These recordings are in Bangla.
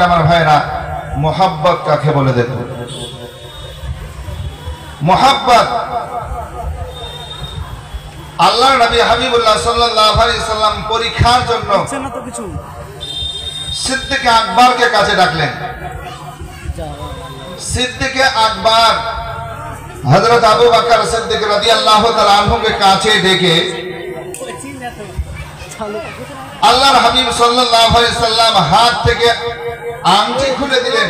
আমার ভাইরা, মোহাব্বত কাকে বলে দেখো। মোহাব্বত আল্লাহ নবী হাবিবুল্লাহ সাল্লাল্লাহু আলাইহি সাল্লাম পরীক্ষার জন্য সিদ্দিক আকবরকে কাছে ডাকলেন। সিদ্দিক আকবর হযরত আবু বকর সিদ্দিক রাদিয়াল্লাহু তাআলা আনহুকে কাছে ডেকে আল্লাহর হাবিব সাল্লাল্লাহু আলাইহি সাল্লাম হাত থেকে আংটি খুলে দিলেন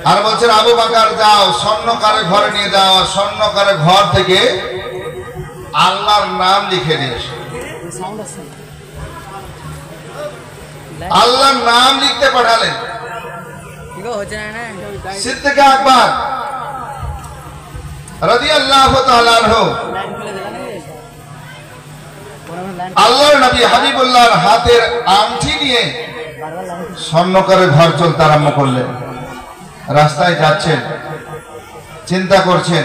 আর বলছেন, আবু বকর যাও, স্বর্ণকারের ঘরে নিয়ে যাও, স্বর্ণকারের ঘর থেকে আল্লাহর নাম লিখে নিয়ে এসো। আল্লাহর নাম লিখতে পাঠালেন। সিদ্দিক আকবর রাদিয়াল্লাহু তাআলা আনহু আল্লাহর নবী হাবিবুল্লাহর হাতের আংটি নিয়ে স্বর্ণকারের ঘর চলতে আরম্ভ করলেন। রাস্তায় যাচ্ছেন, চিন্তা করছেন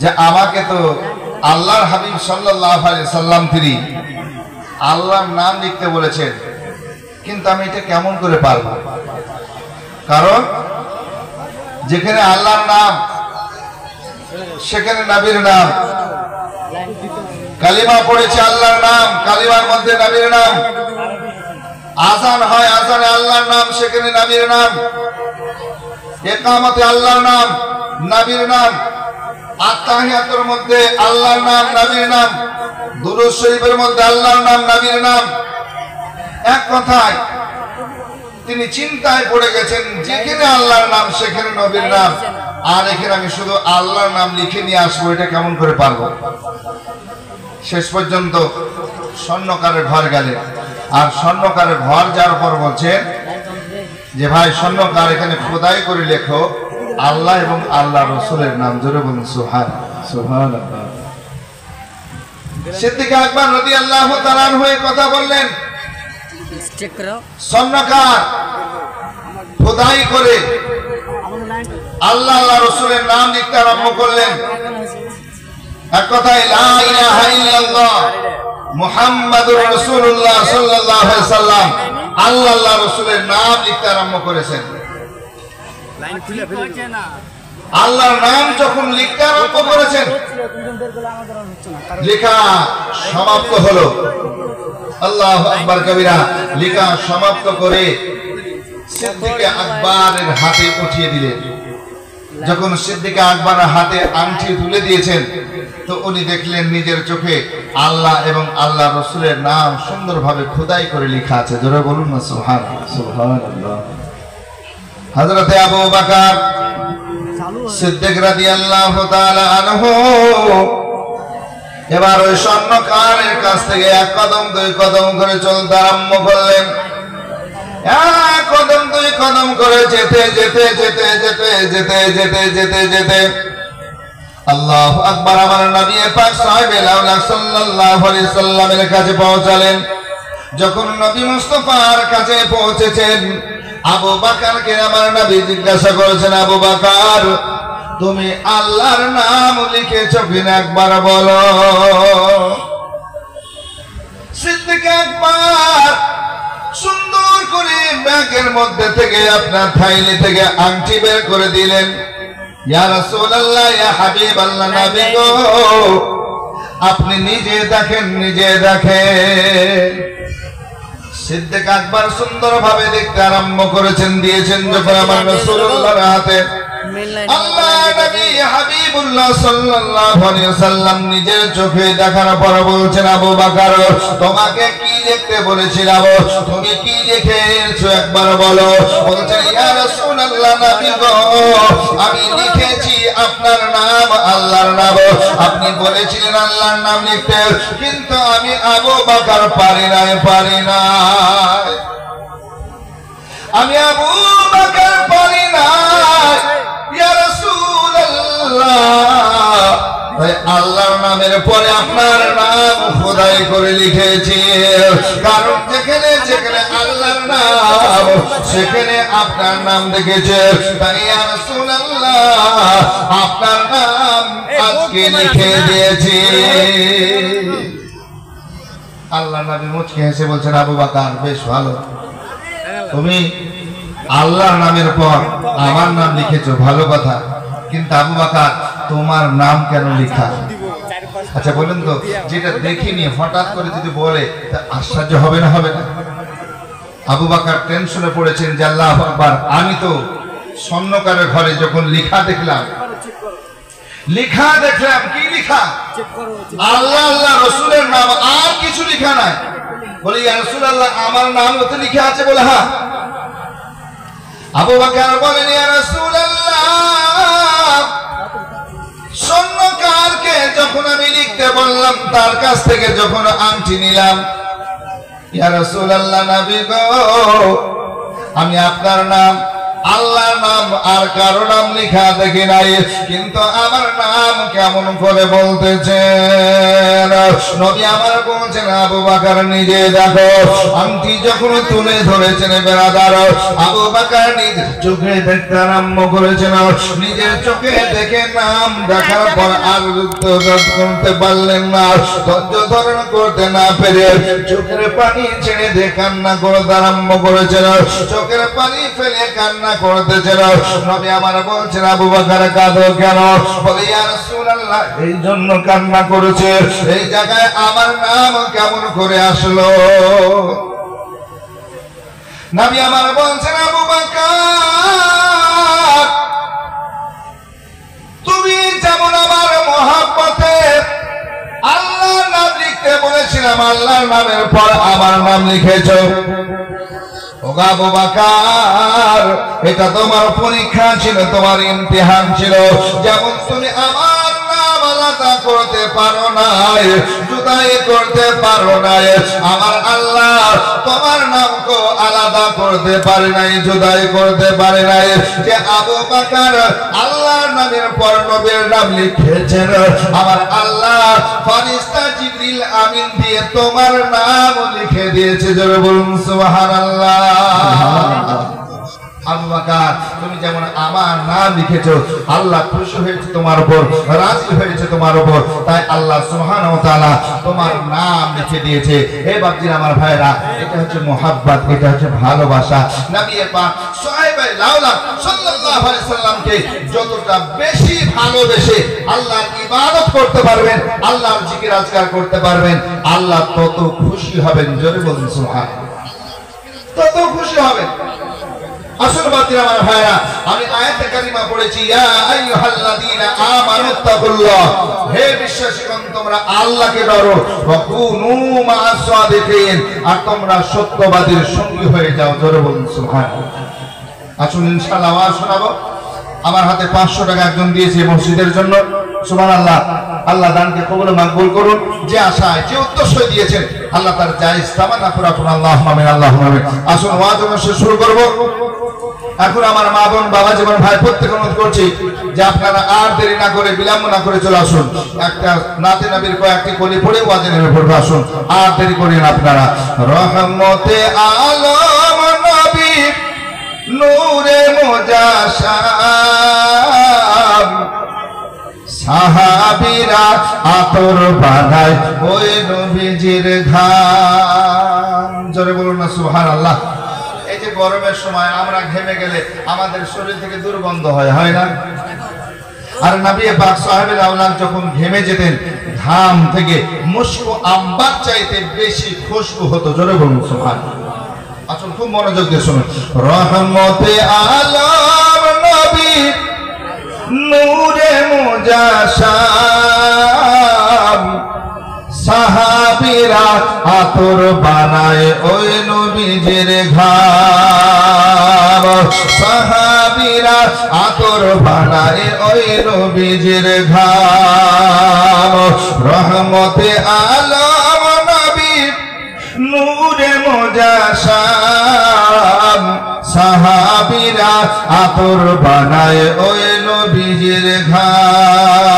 যে আমাকে তো আল্লাহর হাবিব সাল্লাল্লাহু আলাইহি সাল্লাম তিনি আল্লাহর নাম লিখতে বলেছেন, কিন্তু আমি এটা কেমন করে পারবো? কারণ যেখানে আল্লাহর নাম সেখানে নবীর নাম, কালিমা পড়েছে আল্লাহর নাম, কালিমার মধ্যে নবীর নাম, আযান হয় আযানে আল্লাহর নাম, সেখানে নবীর নাম, ইকামতে আল্লাহর নাম, নবীর নাম, আত্তাহিয়াতের মধ্যে আল্লাহর নাম, নবীর নাম, দুরূদ শরীফের মধ্যে আল্লাহর নাম, নবীর নাম। এক কথায় তিনি চিন্তায় পড়ে গেছেন, যেখানে আল্লাহর নাম সেখানে নবীর নাম, আর এখানে আমি শুধু আল্লাহর নাম লিখে নিয়ে আসবো, এটা কেমন করে পারবো? শেষ পর্যন্ত স্বর্ণকারের ঘর গেলেন। আর স্বর্ণকারের ঘর যাওয়ার পর বলছেন যে, ভাই স্বর্ণকার, এখানে খোদাই করে লেখো আল্লাহ এবং আল্লাহ রসুলের নাম। জোরে বলুন সুবহানাল্লাহ। সিদ্দিক আকবর রাদিয়াল্লাহু তাআলা আনহু কথা বললেন। স্বর্ণকার খোদাই করে আল্লাহ আল্লাহ রসুলের নাম লিখতে আরম্ভ করলেন। এক কথায় লা ইলাহা ইল্লাল্লাহ মুহাম্মাদুর রাসূলুল্লাহ সাল্লাল্লাহু আলাইহি সাল্লাম আল্লাহ আল্লাহ রসুলের নাম লিখতে আরম্ভ করেছেন। আল্লাহর নাম যখন লিখতে আরম্ভ করেছেন, লেখা সমাপ্ত হলো। আল্লাহু আকবার কবিরা। লেখা সমাপ্ত করে সিদ্দিক আকবরের হাতে উঠিয়ে দিলেন। যখন সিদ্দিক আকবরের হাতে আংটি তুলে দিয়েছেন, তো উনি দেখলেন নিজের চোখে আল্লাহ এবং আল্লাহ রসুলের নাম সুন্দরভাবে খোদাই করে লেখা আছে। জোরে বলুন না সুবহানাল্লাহ। হযরত আবু বকর সিদ্দিক রাদিয়াল্লাহু তাআলা আনহু এবার ওই স্বর্ণকারের কাছ থেকে এক কদম দুই কদম করে চলতে আরম্ভ করলেন। এক কদম দুই কদম করে যেতে যেতে যেতে যেতে যেতে যেতে যেতে যেতে আল্লাহু আকবার, আমার নবী পাক সাল্লাল্লাহু আলাইহি সাল্লামের কাছে পৌঁছালেন। যখন নবী মুস্তাফার কাছে পৌঁছেছেন, আবু বকরকে আমার নবী জিজ্ঞাসা করেছেন, আবু বকর, তুমি আল্লাহর নাম লিখেছো কিনা একবার বলো। সিদ্দিক আকবর সুন্দর করে ব্যাগের মধ্যে থেকে আপনার থাইলি থেকে আংটি বের করে দিলেন। ইয়া রাসূলুল্লাহ, ইয়া হাবিবাল্লাহ, নবী গো, আপনি নিজে দেখেন, নিজে দেখেন। সিদ্দিক আকবর সুন্দরভাবে দেখতে আরম্ভ করেছেন, দিয়েছেন যখন আমার রাসূলুল্লাহর হাতে। আল্লাহ নবী হাবিবুল্লাহ সাল্লাল্লাহু আলাইহি ওয়াসাল্লাম নিজের চোখে দেখার পর বলছেন, আবু বকর, তোমাকে কি লিখতে বলেছিলাম, তুমি কি লিখেছো একবার বলো। বলছেন, ইয়া রাসূলুল্লাহ, নবী গো, আমি লিখেছি আপনার নাম, আল্লাহর নাম। আপনি বলেছিলেন আল্লাহর নাম লিখতে, কিন্তু আমি আবু বকর পারি নাই। আমি আবু বকর পারি নাই। ইয়া রাসূলুল্লাহ, আল্লাহর নামের পরে আপনার নাম খোদাই করে লিখেছি, কারণ যেখানে যেখানে আল্লাহর নাম সেখানে আপনার নাম দেখেছে। তাই ইয়া রাসূলুল্লাহ, আপনার নাম আজকে লিখে দিয়েছি। আল্লাহ নবী মুচকি হেসে বলছেন, আবু বকর বেশ ভালো, তুমি আল্লাহর নামের পর আমার নাম লিখেছো, ভালো কথা, কিন্তু আবু বকর তোমার নাম কেন লেখা? আচ্ছা বলেন তো, যেটা দেখিনি হঠাৎ করে যদি বলে তা আশ্চর্য হবে না? হবে না? আবু বকর টেনশনে পড়েছেন যে আল্লাহু আকবার, আমি তো স্বর্ণকারের ঘরে যখন লেখা দেখলাম কি লেখা? আল্লাহ আল্লাহ রসুলের নাম, আর কিছু লেখা নাই। বলে ইয়া রাসূলুল্লাহ আমার নাম তো লেখা আছে? বলে হ্যাঁ। আবু বকর বলেন ইয়া রাসূলুল্লাহ স্বর্ণকারকে যখন আমি লিখতে বললাম, তার কাছ থেকে যখন আংটি নিলাম, ইয়া রাসূলুল্লাহ নবী গো, আমি আপনার নাম, আল্লাহর নাম আর কারো নাম লেখা দেখি নাই, কিন্তু আমার নাম কেমন করে বলতেছেন? নবী আমার বলছেন আবু বকর নিজে দেখো। আংটি যখন তুলে ধরেছেন বেরাদার, আবু বকর নিজের চোখে দেখতে আরম্ভ করেছেন। নিজের চোখে দেখে নাম দেখার পর আর করতে পারলেন না, ধৈর্য ধারণ করতে না পেরে চোখের পানি ছেড়ে দিয়ে কান্না করতে আরম্ভ করেছেন। চোখের পানি ফেলে কান্না করতেছিল। নবী আমার বলছেন আবু বকর কাঁদো কেন? বলে ইয়া রাসূলুল্লাহ এই জন্য কান্না করেছে, এই জায়গায় আমার নাম কেমন করে আসলো? নবী আমার বলছেন আবু বকর তুমি যেমন আমার মহব্বতে আল্লাহর নাম লিখতে বলেছিলাম, আল্লাহর নামের পর আমার নাম লিখেছো। আবু বকর এটা তোমার পরীক্ষা ছিল, তোমার ইমতিহান ছিল। যেমন তুমি আমার নাম আলাদা করতে পারো নাই, জুদাই করতে পারো নাই, আমার আল্লাহ তোমার নামকে আলাদা করতে পারে নাই, জুদাই করতে পারে নাই। যে আবু বকর আল্লাহর নামের পর নবীর নাম লিখেছেন, আমার আল্লাহ ফেরেশতা জিবরিল আমিন দিয়ে তোমার নাম লিখে দিয়েছে। জোরে বলুন সুবহানাল্লাহ। আবু বকর তুমি যেমন আমার নাম লিখেছো, আল্লাহ খুশি হয়েছে তোমার উপর, রাজি হয়েছে তোমার উপর, তাই আল্লাহ সুবহানাহু ওয়া তাআলা তোমার নাম লিখে দিয়েছে। হে বাপজি আমার ভাইরা, এটা হচ্ছে মুহাব্বত, এটা হচ্ছে ভালোবাসা। নবী পাক সাহাবায়ে লাউলা সাল্লাল্লাহু আলাইহি সাল্লামকে যতটা বেশি ভালোবেসে আল্লাহর ইবাদত করতে পারবেন, আল্লাহর জিকির আজকার করতে পারবেন, আল্লাহ তত খুশি হবেন। জোরে বলুন সুবহানাল্লাহ। তত খুশি হবেন। আসল বাতিল আমার ভাইরা, আমি আয়াতে কারিমা পড়েছি ইয়া আইয়ুহাল্লাযীনা আমানুত্তাকুল্লাহ, হে বিশ্বাসীগণ তোমরা আল্লাহকে ডরো, ওয়া কুনু মা'আস সাদিকিন, আর তোমরা সত্যবাদীর সঙ্গী হয়ে যাও। জোরে বলুন সুবহানাল্লাহ। আসুন ইনশাআল্লাহ আওয়াজ শোনাবো। আমার হাতে 500 টাকা একজন দিয়েছে মসজিদের জন্য, সুবহানাল্লাহ। আল্লাহ দানকে কবুল মাকবুল করুন। যে আশায় যে উদ্দেশ্য দিয়েছেন আল্লাহ তার জায়েজ তামান্না পুরা করুন। আল্লাহুম্মা আমিন, আল্লাহুম্মা আমিন। আসুন ওয়াজ অনুষ্ঠান শুরু করব। এখন আমার মা বোন বাবা জীবন ভাই প্রত্যেক অনুরোধ করছি যে আপনারা আর দেরি না করে বিলম্ব না করে চলে আসুন। একটা নাতে নবীর কয়েকটি কলি পড়ে ওয়াজে নেমে পড়বে। আসুন আর দেরি করেন আপনারা। রহমতে আলম নবী নূরে মুজাশাম, সাহাবীরা আতর বানায় ওই নবীজির ঘাম। জোরে বলুন না সুবহানাল্লাহ। এই যে গরমের সময় আমরা ঘেমে গেলে আমাদের শরীর থেকে দুর্গন্ধ হয়, হয় না? আর নবী পাক সাহাবায়ে আওলাদ যখন ঘেমে যেতেন, ঘাম থেকে মুশক আম্বার চাইতে বেশি খুশবু হতো। জোরে বলুন সুবহানাল্লাহ। আসুন খুব মনোযোগ দিয়ে শুনুন। রহমতে আলম নবী নূরে মুজাশাম, সাহাবীরা আতর বানায় ওই নবীজির ঘাম, সাহাবীরা আতর বানায় ওই নবীজির ঘাম। রহমতে আলম নবী নূরে মুজাশাম, সাহাবীরা আতর বানায় ওই নবীজির ঘাম।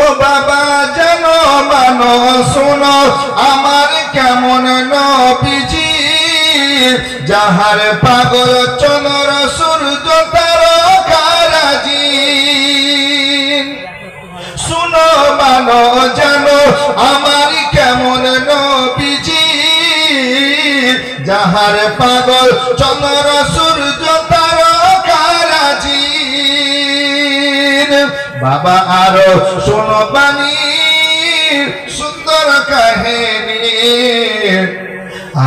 ও বাবা জানো মানো শোনো আমার কেমন নবীজি, যাহার পাগল চন্দ্র সূর্য তারকারাজি। শুনো মানো জানো আমার কেমন নবীজি, যাহারে পাগল চন্দ্র সূর্য তারকারাজি। বাবা আরো শোনো বাণী সুন্দর কাহিনী,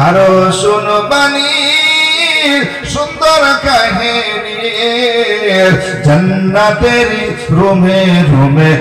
আরো শোনো বাণী সুন্দর কাহিনী। জান্নাতের রুমে রুমে